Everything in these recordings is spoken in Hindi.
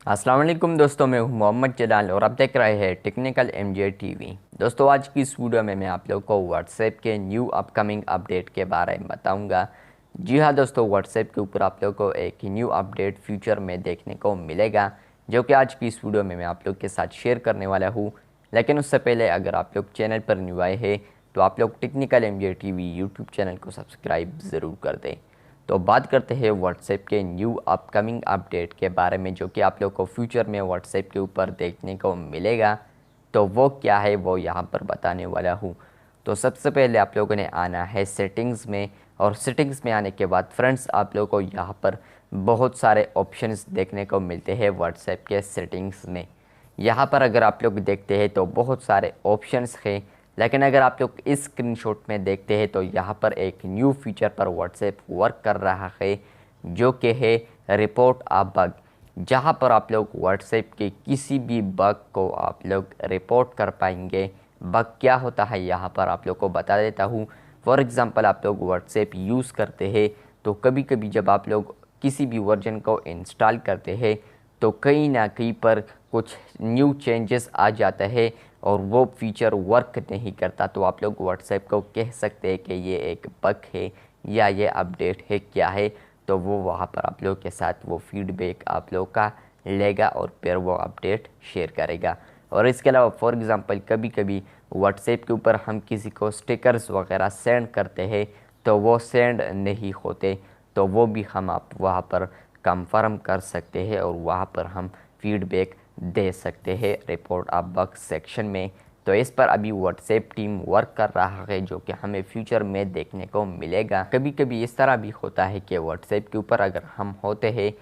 अस्सलाम वालेकुम दोस्तों, मैं हूं मोहम्मद जलाल और आप देख रहे हैं टेक्निकल एमजे टीवी। दोस्तों, आज की इस वीडियो में मैं आप लोगों को व्हाट्सएप के न्यू अपकमिंग अपडेट के बारे में बताऊंगा। जी हां दोस्तों, व्हाट्सएप के ऊपर आप लोगों को एक न्यू अपडेट फ्यूचर में देखने को मिलेगा, जो कि आज की इस वीडियो में मैं आप लोग के साथ शेयर करने वाला हूँ। लेकिन उससे पहले अगर आप लोग चैनल पर न्यू आए हैं तो आप लोग technical MJ TV YouTube channel को सब्सक्राइब ज़रूर कर दें। तो बात करते हैं व्हाट्सएप के न्यू अपकमिंग अपडेट के बारे में, जो कि आप लोग को फ्यूचर में व्हाट्सएप के ऊपर देखने को मिलेगा। तो वो क्या है वो यहाँ पर बताने वाला हूँ। तो सबसे पहले आप लोगों ने आना है सेटिंग्स में, और सेटिंग्स में आने के बाद फ्रेंड्स आप लोगों को यहाँ पर बहुत सारे ऑप्शंस देखने को मिलते हैं व्हाट्सएप के सेटिंग्स में। यहाँ पर अगर आप लोग देखते हैं तो बहुत सारे ऑप्शंस हैं, लेकिन अगर आप लोग इस स्क्रीनशॉट में देखते हैं तो यहाँ पर एक न्यू फीचर पर व्हाट्सएप वर्क कर रहा है, जो कि है रिपोर्ट अ बग। जहाँ पर आप लोग व्हाट्सएप के किसी भी बग को आप लोग रिपोर्ट कर पाएंगे। बग क्या होता है यहाँ पर आप लोग को बता देता हूँ। फॉर एग्ज़ाम्पल, आप लोग व्हाट्सएप यूज़ करते हैं तो कभी कभी जब आप लोग किसी भी वर्जन को इंस्टॉल करते हैं तो कहीं ना कहीं पर कुछ न्यू चेंजेस आ जाता है और वो फीचर वर्क नहीं करता। तो आप लोग व्हाट्सएप को कह सकते हैं कि ये एक बग है या ये अपडेट है, क्या है। तो वो वहाँ पर आप लोग के साथ वो फीडबैक आप लोग का लेगा और फिर वो अपडेट शेयर करेगा। और इसके अलावा फॉर एग्ज़ाम्पल कभी कभी व्हाट्सएप के ऊपर हम किसी को स्टिकर्स वगैरह सेंड करते हैं तो वो सेंड नहीं होते, तो वो भी हम आप वहाँ पर कंफर्म कर सकते हैं और वहाँ पर हम फीडबैक दे सकते हैं रिपोर्ट अ बग सेक्शन में। तो इस पर अभी व्हाट्सएप टीम वर्क कर रहा है, जो कि हमें फ्यूचर में देखने को मिलेगा। कभी कभी इस तरह भी होता है कि व्हाट्सएप के ऊपर अगर हम होते हैं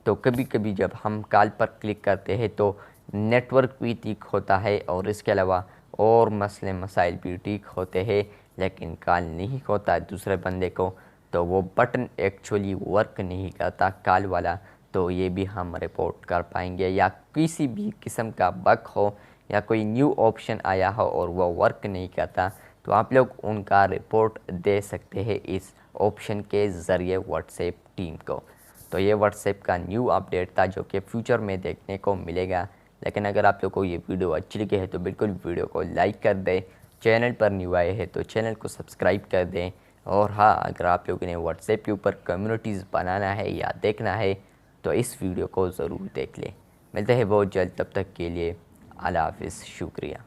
तो कभी कभी जब हम कॉल पर क्लिक करते हैं तो नेटवर्क भी ठीक होता है और इसके अलावा और मसले मसाइल भी ठीक होते हैं, लेकिन कॉल नहीं होता दूसरे बंदे को, तो वो बटन एक्चुअली वर्क नहीं करता कॉल वाला। तो ये भी हम रिपोर्ट कर पाएंगे, या किसी भी किस्म का बग हो या कोई न्यू ऑप्शन आया हो और वो वर्क नहीं करता, तो आप लोग उनका रिपोर्ट दे सकते हैं इस ऑप्शन के ज़रिए व्हाट्सएप टीम को। तो ये व्हाट्सएप का न्यू अपडेट था, जो कि फ्यूचर में देखने को मिलेगा। लेकिन अगर आप लोग को ये वीडियो अच्छी लगी है तो बिल्कुल वीडियो को लाइक कर दें, चैनल पर न्यू आए हैं तो चैनल को सब्सक्राइब कर दें। और हाँ, अगर आप लोगों ने व्हाट्सएप के ऊपर कम्युनिटीज़ बनाना है या देखना है तो इस वीडियो को ज़रूर देख लें। मिलते हैं बहुत जल्द, तब तक के लिए अल्लाह हाफ़िज़, शुक्रिया।